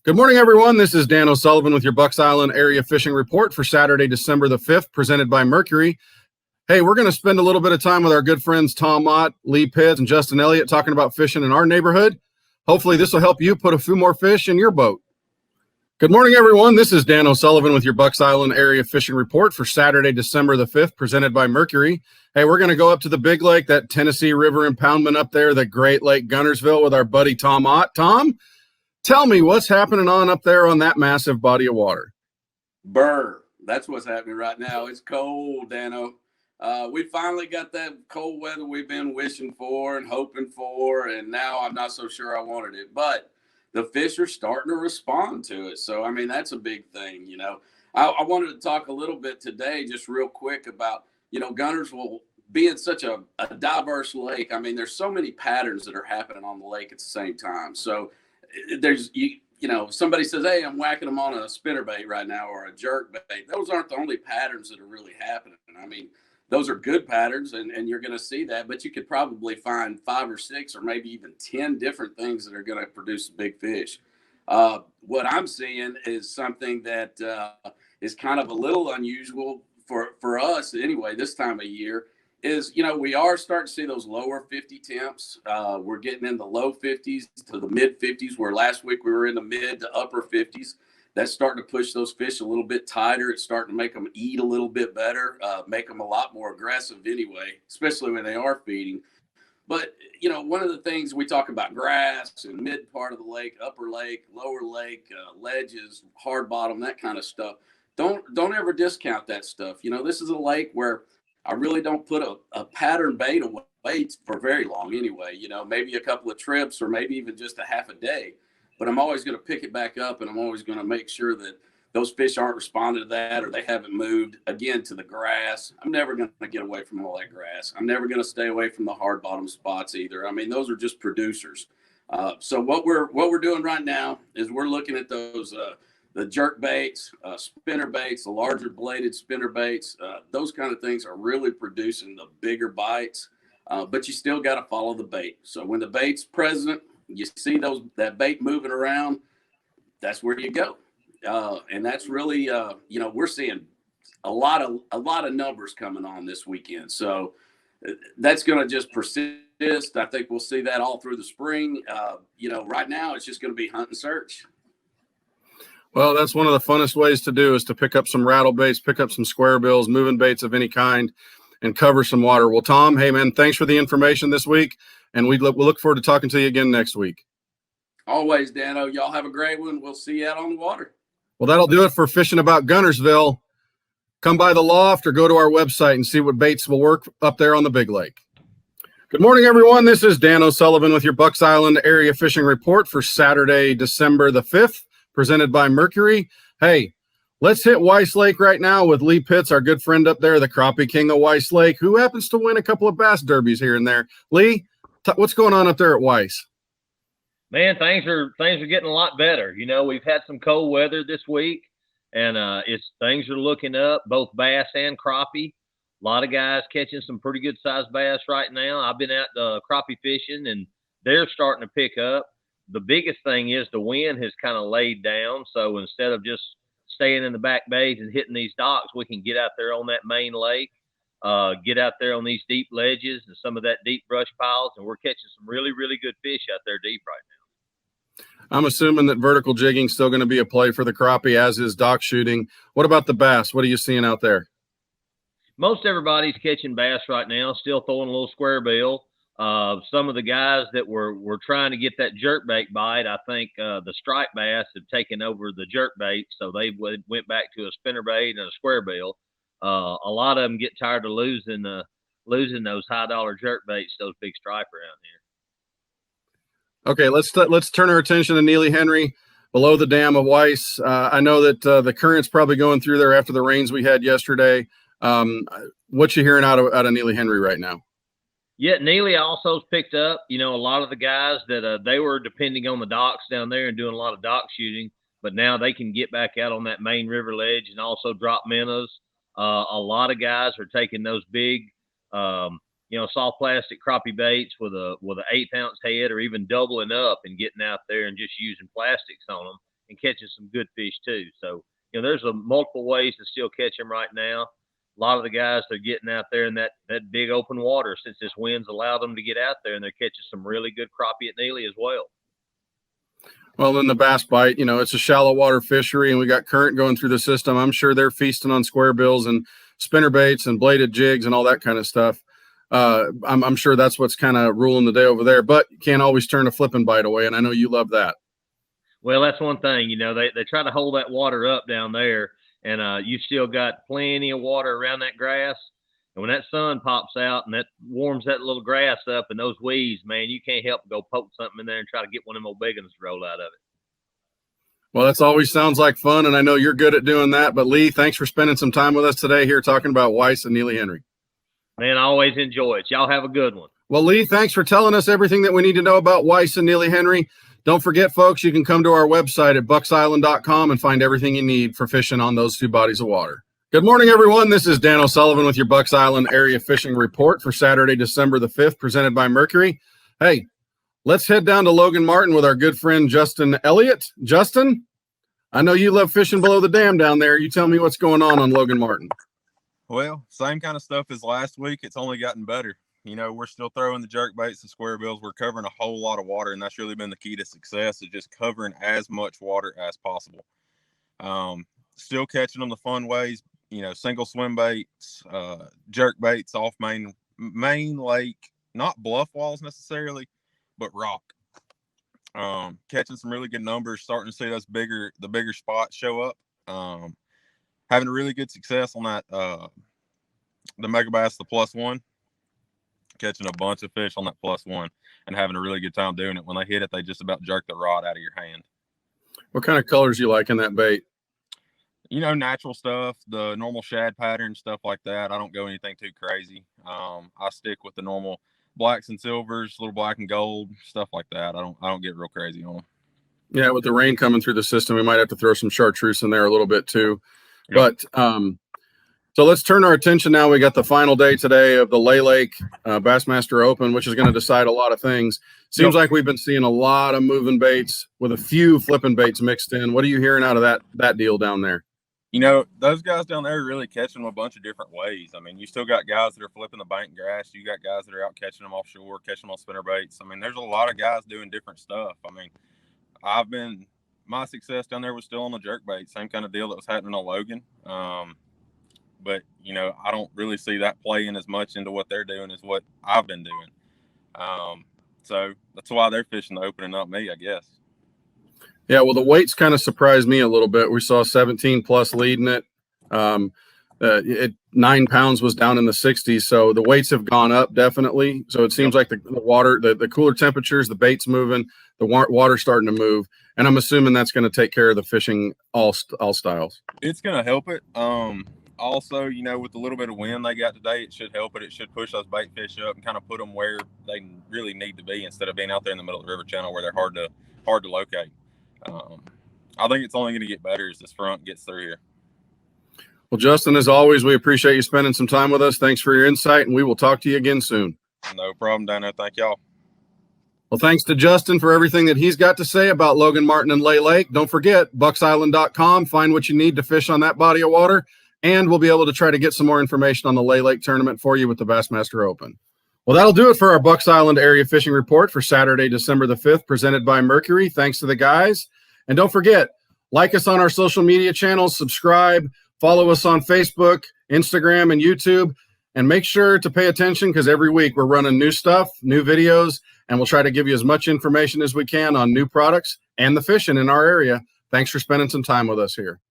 Good morning, everyone. This is Dan O'Sullivan with your Bucks Island Area Fishing Report for Saturday, December the 5th, presented by Mercury. Hey, we're going to spend a little bit of time with our good friends Tom Ott, Lee Pitts, and Justin Elliott talking about fishing in our neighborhood. Hopefully this will help you put a few more fish in your boat. Good morning, everyone. This is Dan O'Sullivan with your Bucks Island Area Fishing Report for Saturday, December the 5th, presented by Mercury. Hey, we're going to go up to the big lake, that Tennessee River impoundment up there, the Great Lake Guntersville, with our buddy Tom Ott. Tom, tell me what's happening up there on that massive body of water. Burr. That's what's happening right now. It's cold, Dano. We finally got that cold weather we've been wishing for and hoping for, and now I'm not so sure I wanted it. But the fish are starting to respond to it. So, I mean, that's a big thing, you know. I wanted to talk a little bit today, just real quick, about, you know, Guntersville being such a diverse lake. I mean, there's so many patterns that are happening on the lake at the same time. So there's, you know, somebody says, hey, I'm whacking them on a spinnerbait right now or a jerk bait. Those aren't the only patterns that are really happening. I mean, those are good patterns, and you're going to see that, but you could probably find 5 or 6 or maybe even 10 different things that are going to produce big fish. What I'm seeing is something that is kind of a little unusual for us anyway this time of year is, you know, we are starting to see those lower 50 temps. We're getting in the low 50s to the mid 50s, where last week we were in the mid to upper 50s. That's starting to push those fish a little bit tighter. It's starting to make them eat a little bit better, make them a lot more aggressive anyway, especially when they are feeding. But, you know, one of the things we talk about grass and mid part of the lake, upper lake, lower lake, ledges, hard bottom, that kind of stuff. Don't ever discount that stuff. You know, this is a lake where I really don't put a pattern bait away for very long anyway, you know, maybe a couple of trips or maybe even just a half a day. But I'm always going to pick it back up, and I'm always going to make sure that those fish aren't responding to that or they haven't moved, again, to the grass. I'm never going to get away from all that grass. I'm never going to stay away from the hard bottom spots either. I mean, those are just producers. So what we're doing right now is we're looking at those the jerk baits, spinner baits, the larger bladed spinner baits. Those kind of things are really producing the bigger bites, but you still got to follow the bait. So when the bait's present, you see that bait moving around, that's where you go. And that's really, you know, we're seeing a lot of numbers coming on this weekend. So that's going to just persist. I think we'll see that all through the spring. You know, right now it's just going to be hunt and search. Well, that's one of the funnest ways to do is to pick up some rattle baits, pick up some square bills, moving baits of any kind, and cover some water. Well, Tom, hey, man, thanks for the information this week. And we'll look forward to talking to you again next week. Always, Dano. Y'all have a great one. We'll see you out on the water. Well, that'll do it for Fishing About Guntersville. Come by the loft or go to our website and see what baits will work up there on the big lake. Good morning, everyone. This is Dan O'Sullivan with your Bucks Island Area Fishing Report for Saturday, December the 5th, presented by Mercury. Hey, let's hit Weiss Lake right now with Lee Pitts, our good friend up there, the crappie king of Weiss Lake, who happens to win a couple of bass derbies here and there. Lee, what's going on up there at Weiss? Man, things are getting a lot better. You know, we've had some cold weather this week, and things are looking up, both bass and crappie. A lot of guys catching some pretty good sized bass right now. I've been out crappie fishing, and they're starting to pick up. The biggest thing is the wind has kind of laid down, so instead of just staying in the back bays and hitting these docks, we can get out there on that main lake. Get out there on these deep ledges and some of that deep brush piles, and we're catching some really, really good fish out there deep right now. I'm assuming that vertical jigging is still going to be a play for the crappie, as is dock shooting. What about the bass? What are you seeing out there? Most everybody's catching bass right now, still throwing a little square bill. Some of the guys that were trying to get that jerk bait bite, I think the striped bass have taken over the jerk bait, so they went back to a spinner bait and a square bill. A lot of them get tired of losing those high dollar jerk baits, those big striper around here. Okay, let's turn our attention to Neely Henry below the dam of Weiss. I know that the current's probably going through there after the rains we had yesterday. What you hearing out of Neely Henry right now? Yeah, Neely also picked up. You know, a lot of the guys that they were depending on the docks down there and doing a lot of dock shooting, but now they can get back out on that main river ledge and also drop minnows. A lot of guys are taking those big, soft plastic crappie baits with an 1/8 ounce head, or even doubling up and getting out there and just using plastics on them and catching some good fish too. So, there's multiple ways to still catch them right now. A lot of the guys are getting out there in that big open water since this wind's allowed them to get out there, and they're catching some really good crappie at Neely as well. Well, in the bass bite, it's a shallow water fishery, and we got current going through the system. I'm sure they're feasting on square bills and spinner baits and bladed jigs and all that kind of stuff. I'm sure that's what's kind of ruling the day over there, but you can't always turn a flipping bite away, and I know you love that. Well, that's one thing. They try to hold that water up down there, and you still got plenty of water around that grass. And when that sun pops out and that warms that little grass up and those weeds, man, you can't help but go poke something in there and try to get one of them old big ones to roll out of it. Well, that always sounds like fun, and I know you're good at doing that. But, Lee, thanks for spending some time with us today here talking about Weiss and Neely Henry. Man, I always enjoy it. Y'all have a good one. Well, Lee, thanks for telling us everything that we need to know about Weiss and Neely Henry. Don't forget, folks, you can come to our website at bucksisland.com and find everything you need for fishing on those two bodies of water. Good morning, everyone. This is Dan O'Sullivan with your Bucks Island Area Fishing Report for Saturday, December the 5th, presented by Mercury. Hey, let's head down to Logan Martin with our good friend Justin Elliott. Justin, I know you love fishing below the dam down there. You tell me what's going on Logan Martin. Well, same kind of stuff as last week. It's only gotten better. We're still throwing the jerk baits and square bills. We're covering a whole lot of water, and that's really been the key to success, is just covering as much water as possible. Still catching them the fun ways, single swim baits, jerk baits off main lake, not bluff walls necessarily, but rock. Catching some really good numbers, starting to see the bigger spots show up. Having a really good success on that, the mega bass, the +1, catching a bunch of fish on that +1 and having a really good time doing it. When they hit it, they just about jerk the rod out of your hand. What kind of colors you like in that bait? Natural stuff, the normal shad pattern, stuff like that. I don't go anything too crazy. I stick with the normal blacks and silvers, little black and gold, stuff like that. I don't get real crazy on them. Yeah, with the rain coming through the system, we might have to throw some chartreuse in there a little bit too. Yep. But so let's turn our attention now. We got the final day today of the Lay Lake Bassmaster Open, which is going to decide a lot of things. Seems like we've been seeing a lot of moving baits with a few flipping baits mixed in. What are you hearing out of that deal down there? Those guys down there are really catching them a bunch of different ways. I mean, you still got guys that are flipping the bank grass. You got guys that are out catching them offshore, catching them on spinner baits. I mean, there's a lot of guys doing different stuff. I mean, my success down there was still on the jerk bait, same kind of deal that was happening on Logan. But, I don't really see that playing as much into what they're doing as what I've been doing. So that's why they're fishing the open and not me, I guess. Yeah, well, the weights kind of surprised me a little bit. We saw 17 plus leading it. 9 pounds was down in the 60s. So the weights have gone up definitely. So it seems like the water, the cooler temperatures, the bait's moving, the water starting to move. And I'm assuming that's going to take care of the fishing all styles. It's going to help it. Also, with the little bit of wind they got today, it should help it. It should push those bait fish up and kind of put them where they really need to be instead of being out there in the middle of the river channel where they're hard to locate. I think it's only going to get better as this front gets through here. Well, Justin, as always, we appreciate you spending some time with us. Thanks for your insight, and we will talk to you again soon. No problem, Dano. Thank y'all. Well, thanks to Justin for everything that he's got to say about Logan Martin and Lay Lake. Don't forget, bucksisland.com. Find what you need to fish on that body of water, and we'll be able to try to get some more information on the Lay Lake tournament for you with the Bassmaster Open. Well, that'll do it for our Bucks Island Area Fishing Report for Saturday, December the 5th, presented by Mercury. Thanks to the guys. And don't forget, like us on our social media channels, subscribe, follow us on Facebook, Instagram, and YouTube, and make sure to pay attention because every week we're running new stuff, new videos, and we'll try to give you as much information as we can on new products and the fishing in our area. Thanks for spending some time with us here.